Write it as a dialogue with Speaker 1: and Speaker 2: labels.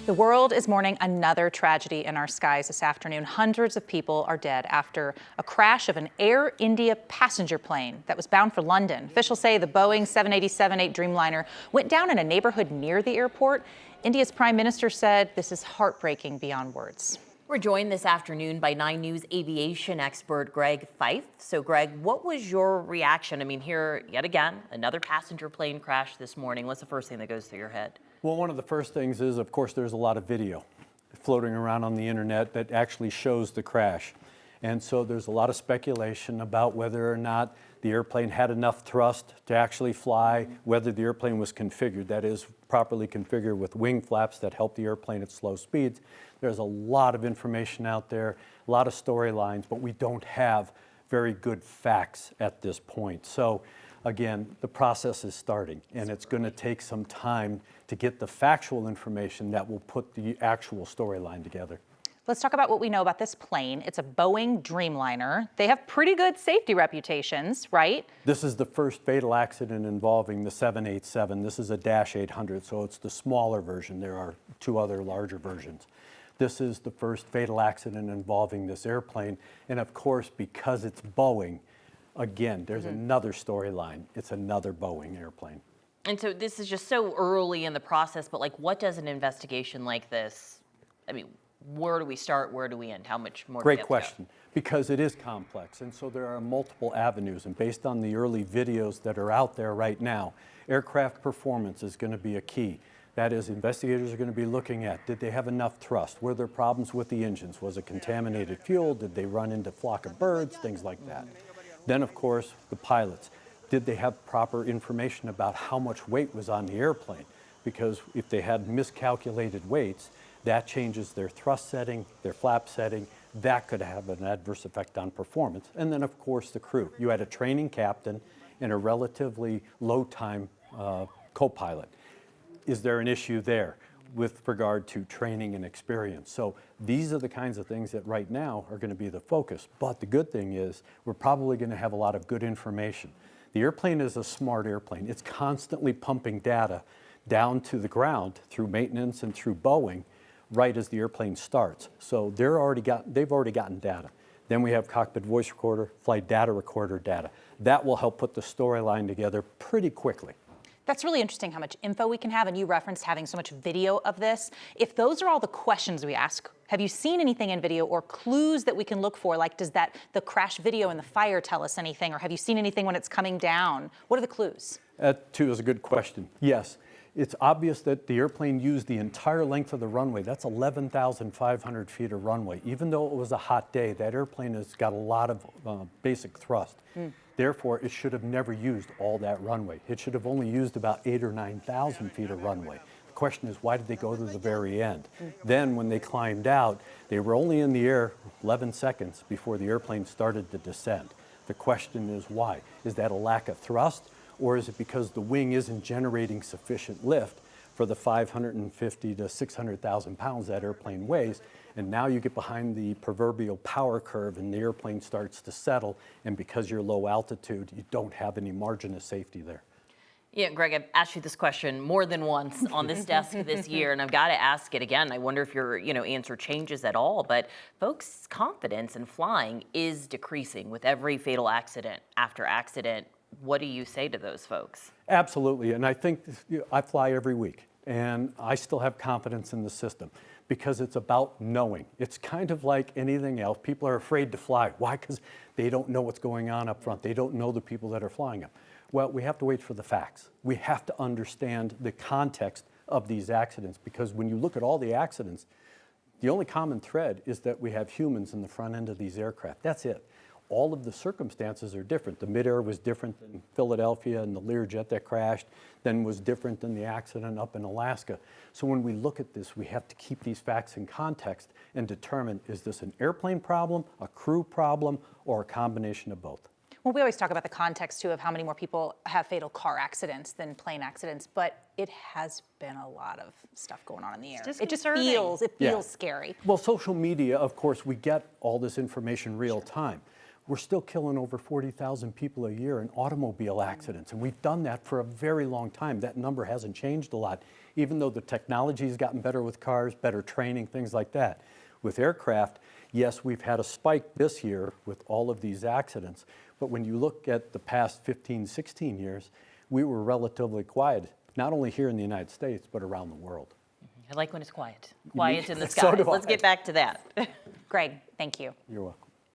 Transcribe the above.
Speaker 1: The world is mourning another tragedy in our skies this afternoon. Hundreds of people are dead after a crash of an Air India passenger plane that was bound for London. Officials say the Boeing 787-8 Dreamliner went down in a neighborhood near the airport. India's prime minister said this is heartbreaking beyond words.
Speaker 2: We're joined this afternoon by 9 News aviation expert Greg Fife. So Greg, what was your reaction? I mean, here yet again, another passenger plane crash this morning. What's the first thing that goes through your head?
Speaker 3: Well, one of the first things is, of course, there's a lot of video floating around on the internet that actually shows the crash. And so there's a lot of speculation about whether or not the airplane had enough thrust to actually fly, whether the airplane was configured, that is, properly configured with wing flaps that help the airplane at slow speeds. There's a lot of information out there, a lot of storylines, but we don't have very good facts at this point. So again, the process is starting, and it's going to take some time to get the factual information that will put the actual storyline together.
Speaker 1: Let's talk about what we know about this plane. It's a Boeing Dreamliner. They have pretty good safety reputations, right?
Speaker 3: This is the first fatal accident involving the 787. This is a Dash 800, so it's the smaller version. There are two other larger versions. This is the first fatal accident involving this airplane, and of course, because it's Boeing, again, there's another storyline. It's another Boeing airplane.
Speaker 2: And so this is just so early in the process, but like, what does an investigation like this, I mean, where do we start? Where do we end? How much more?
Speaker 3: Great question, because it is complex, and so there are multiple avenues, and based on the early videos that are out there right now, aircraft performance is going to be a key. That is, investigators are going to be looking at, did they have enough thrust? Were there problems with the engines? Was it contaminated fuel? Did they run into a flock of birds? Things like that. Then, of course, the pilots. Did they have proper information about how much weight was on the airplane? Because if they had miscalculated weights, that changes their thrust setting, their flap setting. That could have an adverse effect on performance. And then, of course, the crew. You had a training captain and a relatively low-time co-pilot. Is there an issue there with regard to training and experience? So these are the kinds of things that right now are going to be the focus. But the good thing is we're probably going to have a lot of good information. The airplane is a smart airplane. It's constantly pumping data down to the ground through maintenance and through Boeing right as the airplane starts. So they've already gotten data. Then we have cockpit voice recorder, flight data recorder data. That will help put the storyline together pretty quickly.
Speaker 1: That's really interesting how much info we can have, and you referenced having so much video of this. If those are all the questions we ask, have you seen anything in video or clues that we can look for? Like, does the crash video and the fire tell us anything, or have you seen anything when it's coming down? What are the clues?
Speaker 3: That, too, is a good question. Yes, it's obvious that the airplane used the entire length of the runway. That's 11,500 feet of runway. Even though it was a hot day, that airplane has got a lot of basic thrust. Therefore, it should have never used all that runway. It should have only used about 8,000 or 9,000 feet of runway. The question is, why did they go to the very end? Then, when they climbed out, they were only in the air 11 seconds before the airplane started to descend. The question is, why? Is that a lack of thrust, or is it because the wing isn't generating sufficient lift for the 550 to 600,000 pounds that airplane weighs? And now you get behind the proverbial power curve and the airplane starts to settle, and because you're low altitude, you don't have any margin of safety there.
Speaker 2: Yeah, Greg, I've asked you this question more than once on this desk this year, and I've got to ask it again. I wonder if your answer changes at all, but folks' confidence in flying is decreasing with every fatal accident after accident. What do you say to those folks? Absolutely,
Speaker 3: and I think I fly every week, and I still have confidence in the system because it's about knowing. It's kind of like anything else. People are afraid to fly. Why? Because they don't know what's going on up front. They don't know the people that are flying them. Well, we have to wait for the facts. We have to understand the context of these accidents, because when you look at all the accidents, the only common thread is that we have humans in the front end of these aircraft. That's it. All of the circumstances are different. The midair was different than Philadelphia, and the Learjet that crashed then was different than the accident up in Alaska. So when we look at this, we have to keep these facts in context and determine, is this an airplane problem, a crew problem, or a combination of both?
Speaker 1: Well, we always talk about the context, too, of how many more people have fatal car accidents than plane accidents, but it has been a lot of stuff going on in the air. It just feels scary.
Speaker 3: Well, social media, of course, we get all this information real time. We're still killing over 40,000 people a year in automobile accidents, and we've done that for a very long time. That number hasn't changed a lot. even though the technology has gotten better with cars, better training, things like that. With aircraft, yes, we've had a spike this year with all of these accidents, but when you look at the past 15, 16 years, we were relatively quiet, not only here in the United States, but around the world.
Speaker 2: I like when it's quiet. Quiet in the
Speaker 3: So
Speaker 2: skies.
Speaker 3: do
Speaker 2: Let's
Speaker 3: I.
Speaker 2: get back to that.
Speaker 1: Greg, thank you.
Speaker 3: You're welcome.